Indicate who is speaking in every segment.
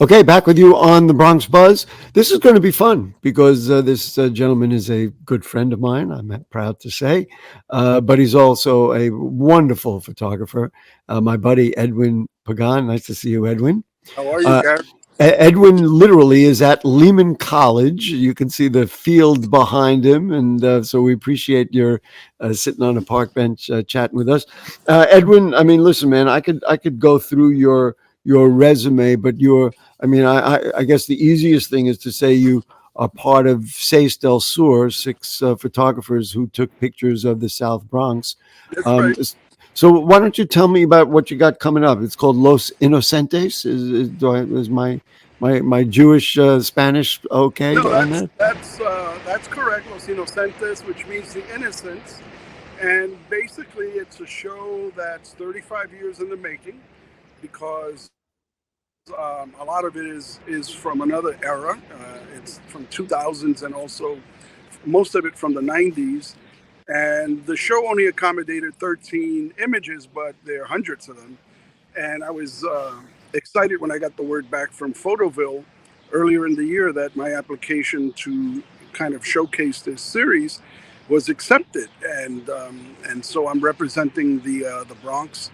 Speaker 1: Okay, back with you on the Bronx Buzz. This is going to be fun because this gentleman is a good friend of mine, I'm proud to say, but he's also a wonderful photographer. My buddy Edwin Pagan. Nice to see you, Edwin.
Speaker 2: How are you,
Speaker 1: Uh,
Speaker 2: Gary?
Speaker 1: Edwin literally is at Lehman College. You can see the field behind him, and so we appreciate your sitting on a park bench chatting with us. Edwin, I mean, listen, man, I could go through your resume, but I guess the easiest thing is to say you are part of Seis del Sur, six photographers who took pictures of the South Bronx.
Speaker 2: That's
Speaker 1: Um,
Speaker 2: right.
Speaker 1: so why don't you tell me about what you got coming up? It's called Los Inocentes. Is my Jewish Spanish okay
Speaker 2: No,
Speaker 1: on
Speaker 2: that's
Speaker 1: that?
Speaker 2: that's uh, that's correct. Los Inocentes, which means the innocents, and basically it's a show that's 35 years in the making because a lot of it is from another era. It's from 2000s and also most of it from the 90s. And the show only accommodated 13 images, but there are hundreds of them. And I was excited when I got the word back from Photoville earlier in the year that my application to kind of showcase this series was accepted, and so I'm representing the Bronx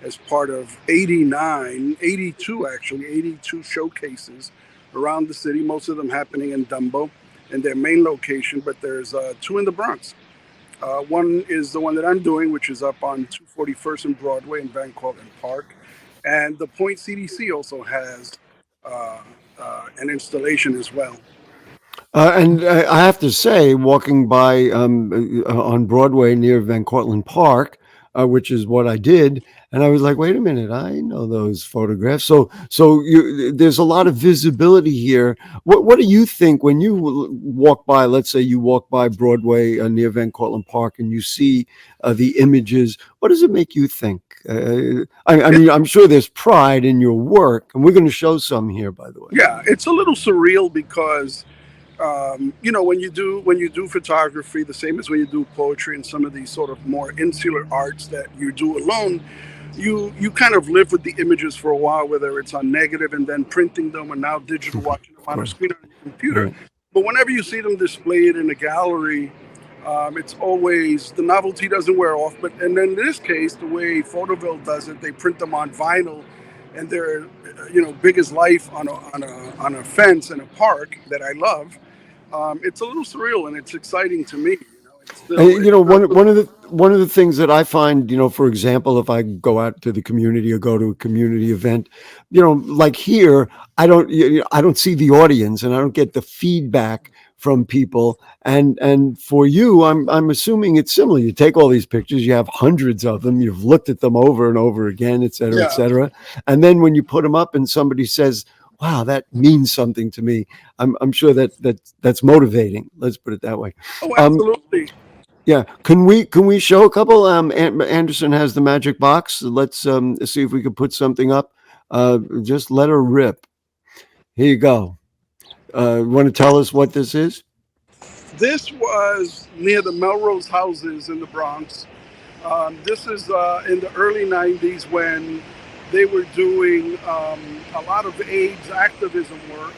Speaker 2: as part of 89, 82 actually, 82 showcases around the city. Most of them happening in Dumbo, in their main location, but there's two in the Bronx. One is the one that I'm doing, which is up on 241st and Broadway in Van Cortlandt Park. And the Point CDC also has uh, an installation as well.
Speaker 1: And I have to say, walking by on Broadway near Van Cortlandt Park, which is what I did, and I was like, "Wait a minute, I know those photographs." There's a lot of visibility here. What do you think when you walk by? Let's say you walk by Broadway near Van Cortlandt Park, and you see the images. What does it make you think? I
Speaker 2: It,
Speaker 1: mean, I'm sure there's pride in your work, and we're going to show some here, by the way.
Speaker 2: yeah, it's a little surreal because when you do photography, the same as when you do poetry and some of these sort of more insular arts that you do alone, you kind of live with the images for a while, whether it's on negative and then printing them, and now digital, watching them
Speaker 1: Of
Speaker 2: on a
Speaker 1: course,
Speaker 2: screen on your computer.
Speaker 1: right.
Speaker 2: But whenever you see them displayed in a gallery, it's always the novelty doesn't wear off. But and then in this case, the way Photoville does it, they print them on vinyl, and they're big as life on a fence in a park that I love. It's a little surreal and it's exciting to me. It's
Speaker 1: And,
Speaker 2: still it's not
Speaker 1: one of the things that I find, for example, if I go out to the community or go to a community event, like here, I don't see the audience and I don't get the feedback from people. And for you, I'm assuming it's similar. You take all these pictures, you have hundreds of them, you've looked at them over and over again, et cetera, et
Speaker 2: yeah.
Speaker 1: cetera. And then when you put them up and somebody says, "Wow, that means something to me," I'm sure that's motivating. Let's put it that way.
Speaker 2: Oh,
Speaker 1: Um,
Speaker 2: absolutely.
Speaker 1: yeah, can we show a couple? Anderson has the magic box. Let's see if we could put something up. Just let her rip. Here you go. Want to tell us what this is?
Speaker 2: This was near the Melrose houses in the Bronx. This is in the early 90s when they were doing a lot of AIDS activism work.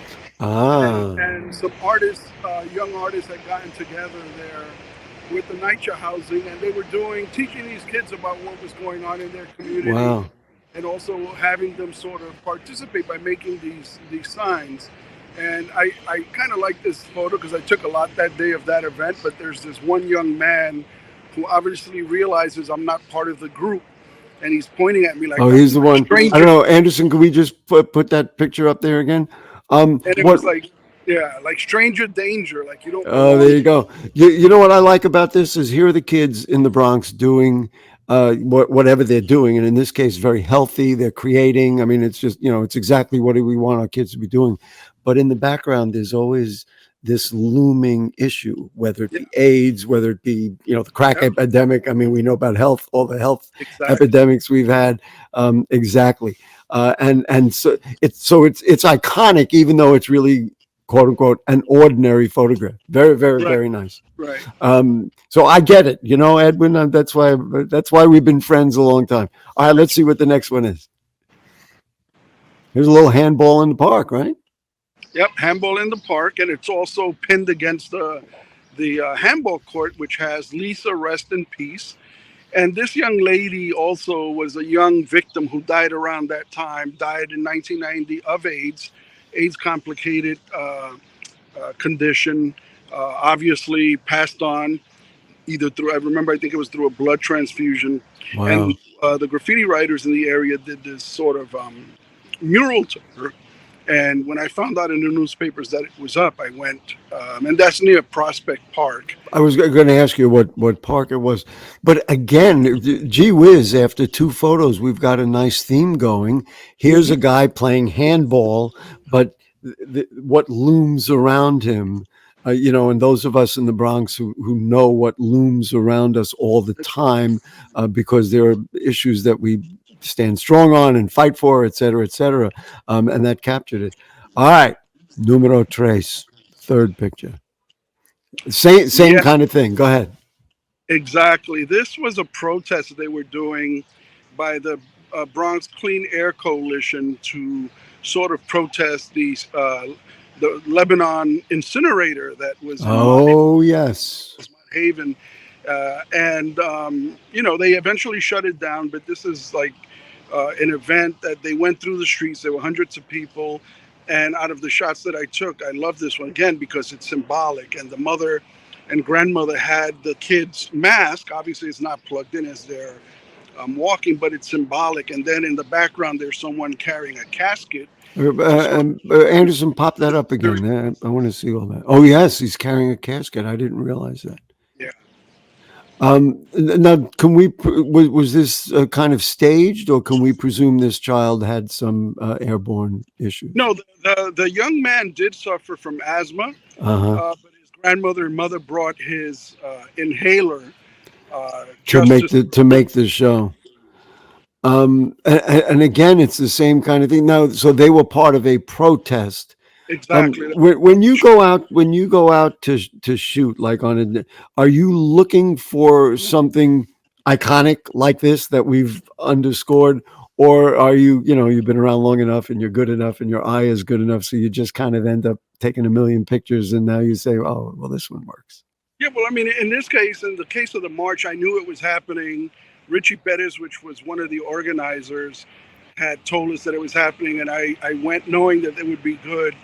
Speaker 2: and,
Speaker 1: Ah,
Speaker 2: and some artists, young artists, had gotten together there with the NYCHA housing, and they were teaching these kids about what was going on in their community,
Speaker 1: wow.
Speaker 2: and also having them sort of participate by making these signs. And I kind of like this photo because I took a lot that day of that event. But there's this one young man who obviously realizes I'm not part of the group, and he's pointing at me like
Speaker 1: Oh,
Speaker 2: I'm
Speaker 1: he's the
Speaker 2: a
Speaker 1: one. I don't
Speaker 2: stranger.
Speaker 1: know, Anderson. Can we just put that picture up there again?
Speaker 2: And it
Speaker 1: What?
Speaker 2: was like, yeah, like stranger danger, like you don't
Speaker 1: Oh,
Speaker 2: belong
Speaker 1: there you
Speaker 2: here.
Speaker 1: go. You know what I like about this is here are the kids in the Bronx doing whatever they're doing, and in this case, very healthy. They're creating. I mean, it's just it's exactly what we want our kids to be doing. But in the background, there's always this looming issue, whether it
Speaker 2: Yeah,
Speaker 1: be AIDS, whether it be the crack
Speaker 2: yeah,
Speaker 1: epidemic. I mean, we know about health, all the health
Speaker 2: exactly.
Speaker 1: epidemics we've had. Exactly, and so it's iconic, even though it's really quote unquote an ordinary photograph. Very, very,
Speaker 2: Right,
Speaker 1: very nice.
Speaker 2: right.
Speaker 1: So I get it, Edwin. That's why we've been friends a long time. All right, let's see what the next one is. There's a little handball in the park, right?
Speaker 2: Yep, handball in the park, and it's also pinned against the handball court, which has Lisa, rest in peace. And this young lady also was a young victim who died around that time, died in 1990 of AIDS, AIDS complicated condition, obviously passed on either through, I remember, I think it was through a blood transfusion. And
Speaker 1: Wow.
Speaker 2: the graffiti writers in the area did this sort of mural to her. And when I found out in the newspapers that it was up, I went, and that's near Prospect Park.
Speaker 1: I was going to ask you what park it was, but again, gee whiz! After two photos, we've got a nice theme going. Here's
Speaker 2: Mhm.
Speaker 1: a guy playing handball, but what looms around him, and those of us in the Bronx who know what looms around us all the time, because there are issues that we stand strong on and fight for, et cetera, et cetera, and that captured it. All right, numero tres, third picture. Same
Speaker 2: Yeah,
Speaker 1: kind of thing. Go ahead.
Speaker 2: exactly. This was a protest that they were doing by the Bronx Clean Air Coalition to sort of protest the Lebanon incinerator that was in
Speaker 1: Oh yes.
Speaker 2: Haven. And they eventually shut it down, but this is like an event that they went through the streets. There were hundreds of people. And out of the shots that I took, I love this one again because it's symbolic. And the mother and grandmother had the kid's mask. Obviously, it's not plugged in as they're walking, but it's symbolic. And then in the background, there's someone carrying a casket to sort
Speaker 1: Anderson, pop that up
Speaker 2: of.
Speaker 1: again. I want to see all that. Oh yes, he's carrying a casket. I didn't realize that.
Speaker 2: Yeah.
Speaker 1: Now, can we? Was this kind of staged, or can we presume this child had some airborne issues?
Speaker 2: No, the young man did suffer from asthma,
Speaker 1: Uh huh.
Speaker 2: but his grandmother and mother brought his inhaler
Speaker 1: To
Speaker 2: just
Speaker 1: make
Speaker 2: to.
Speaker 1: the show. And again, it's the same kind of thing. Now, so they were part of a protest.
Speaker 2: Exactly.
Speaker 1: When you go out to shoot, like on a, are you looking for something iconic like this that we've underscored, or are you've been around long enough and you're good enough and your eye is good enough, so you just kind of end up taking a million pictures and now you say, oh, well, this one works.
Speaker 2: Yeah, well, I mean, in this case, in the case of the march, I knew it was happening. Richie Perez, which was one of the organizers, had told us that it was happening, and I went knowing that there would be good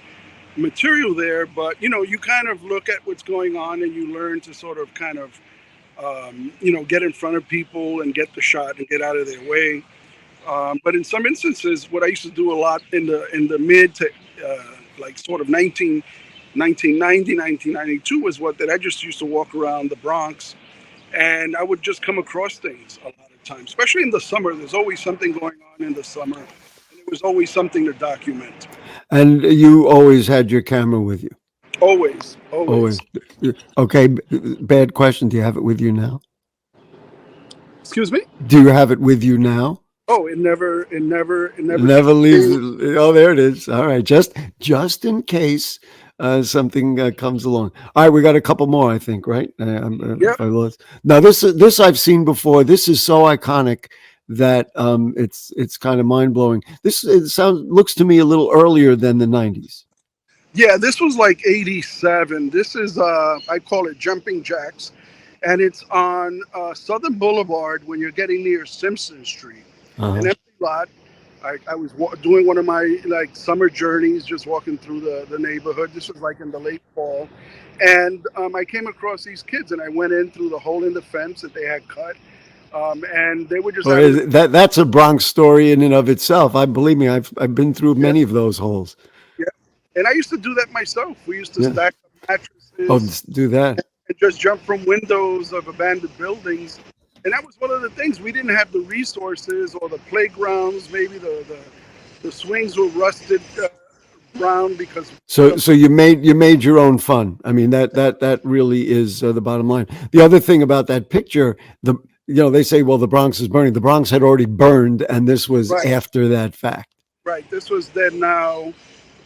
Speaker 2: material there. But you kind of look at what's going on, and you learn to sort of kind of get in front of people and get the shot and get out of their way. But in some instances, what I used to do a lot in the mid to like sort of 1990, 1992 was what that I just used to walk around the Bronx, and I would just come across things a lot of times, especially in the summer. There's always something going on in the summer, and there was always something to document.
Speaker 1: And you always had your camera with you.
Speaker 2: Always, always.
Speaker 1: Always. Okay. Bad question. Do you have it with you now?
Speaker 2: Excuse me.
Speaker 1: Do you have it with you now?
Speaker 2: Oh, it never
Speaker 1: Never leaves.
Speaker 2: disappears.
Speaker 1: Oh, there it is. All right, just in case something comes along. All right, we got a couple more, I think, right?
Speaker 2: Yeah,
Speaker 1: If I lost. Now this I've seen before. This is so iconic that it's kind of mind blowing. This it sounds looks to me a little earlier than the '90s.
Speaker 2: yeah. This was like '87. This is I call it Jumping Jacks, and it's on Southern Boulevard when you're getting near Simpson Street. An
Speaker 1: Uh-huh.
Speaker 2: empty lot. I was doing one of my like summer journeys, just walking through the neighborhood. This was like in the late fall, and I came across these kids, and I went in through the hole in the fence that they had cut, and they were just
Speaker 1: Or
Speaker 2: having.
Speaker 1: that's a Bronx story in and of itself. I believe me, I've been through
Speaker 2: Yeah,
Speaker 1: many of those holes.
Speaker 2: yeah, and I used to do that myself. We used to
Speaker 1: Yeah.
Speaker 2: stack up
Speaker 1: Oh,
Speaker 2: mattresses
Speaker 1: do that.
Speaker 2: and just jump from windows of abandoned buildings. And that was one of the things. We didn't have the resources or the playgrounds. Maybe the swings were rusted brown because
Speaker 1: So you made your own fun. I mean that really is the bottom line. The other thing about that picture, they say, well, the Bronx is burning. The Bronx had already burned, and this was
Speaker 2: right,
Speaker 1: after that fact.
Speaker 2: right. This was then now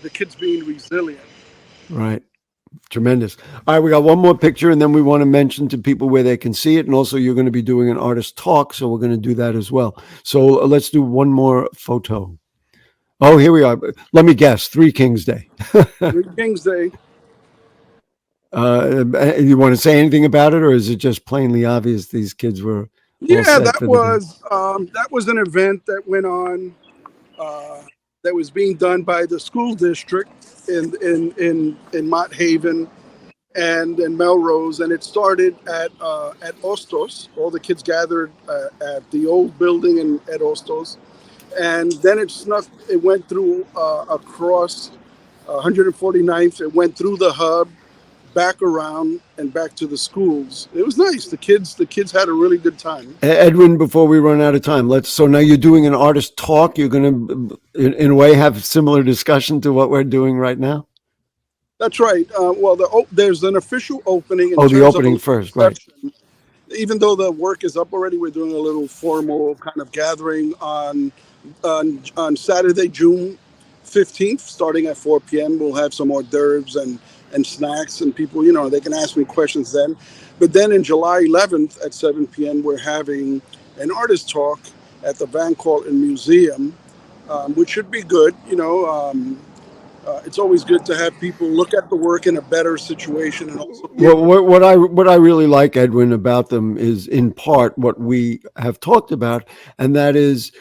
Speaker 2: the kids being resilient.
Speaker 1: Right. Tremendous. All right, we got one more picture, and then we want to mention to people where they can see it. And also, you're going to be doing an artist talk, so we're going to do that as well. So let's do one more photo. Oh, here we are. Let me guess. Three Kings Day.
Speaker 2: Three Kings Day.
Speaker 1: You want to say anything about it, or is it just plainly obvious these kids were all
Speaker 2: Yeah,
Speaker 1: set for the day?
Speaker 2: that was an event that went on uh, that was being done by the school district in Mott Haven and in Melrose, and it started at Ostos. All the kids gathered at the old building at Ostos, and then it snuck. It went through across 149th. It went through the hub, back around, and back to the schools. It was nice. The kids had a really good time.
Speaker 1: Edwin, before we run out of time, let's. So now you're doing an artist talk. You're going to, in a way, have similar discussion to what we're doing right now.
Speaker 2: That's right. Well, there's an official opening in
Speaker 1: Oh, the
Speaker 2: terms of a
Speaker 1: opening first, right?
Speaker 2: reception. Even though the work is up already, we're doing a little formal kind of gathering on Saturday, June 15th, starting at 4 p.m. We'll have some hors d'oeuvres and snacks, and people, they can ask me questions then. But then in July 11th at 7 p.m., we're having an artist talk at the Van Cortlandt Museum, which should be good. It's always good to have people look at the work in a better situation and also be
Speaker 1: Well,
Speaker 2: able to.
Speaker 1: what I really like, Edwin, about them is in part what we have talked about, and that is,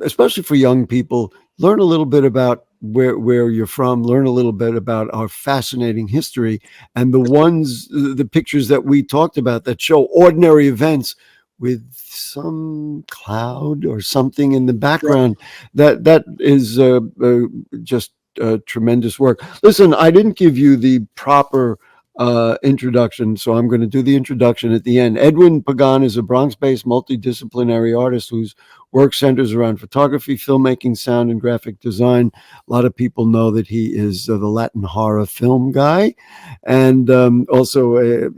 Speaker 1: especially for young people, learn a little bit about where you're from, learn a little bit about our fascinating history, and the pictures that we talked about that show ordinary events with some cloud or something in the
Speaker 2: Right.
Speaker 1: background. That is just tremendous work. Listen, I didn't give you the proper introduction, so I'm going to do the introduction at the end. Edwin Pagan is a Bronx-based multidisciplinary artist whose work centers around photography, filmmaking, sound, and graphic design. A lot of people know that he is the Latin horror film guy, and also a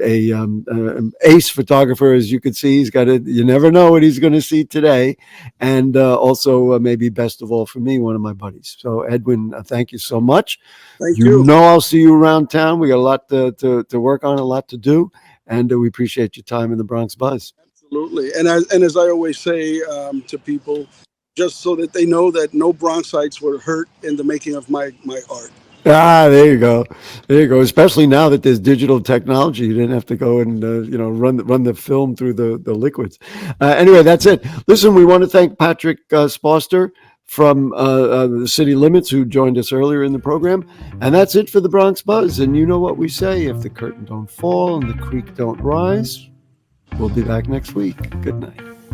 Speaker 1: ace photographer. As you can see, he's got you never know what he's going to see today, and also maybe best of all for me, one of my buddies. So Edwin, thank you so much.
Speaker 2: Thank
Speaker 1: You
Speaker 2: you.
Speaker 1: know, I'll see you around town. We got a lot to work on, a lot to do, and we appreciate your time in the Bronx Buzz.
Speaker 2: Absolutely. And as I always say to people, just so that they know that no Bronxites were hurt in the making of my art.
Speaker 1: Ah, there you go, there you go. Especially now that there's digital technology, you didn't have to go and run the film through the liquids. Anyway, that's it. Listen, we want to thank Patrick Sposter from the City Limits, who joined us earlier in the program. And that's it for the Bronx Buzz. And you know what we say: if the curtain don't fall and the creek don't rise, we'll be back next week. Good night.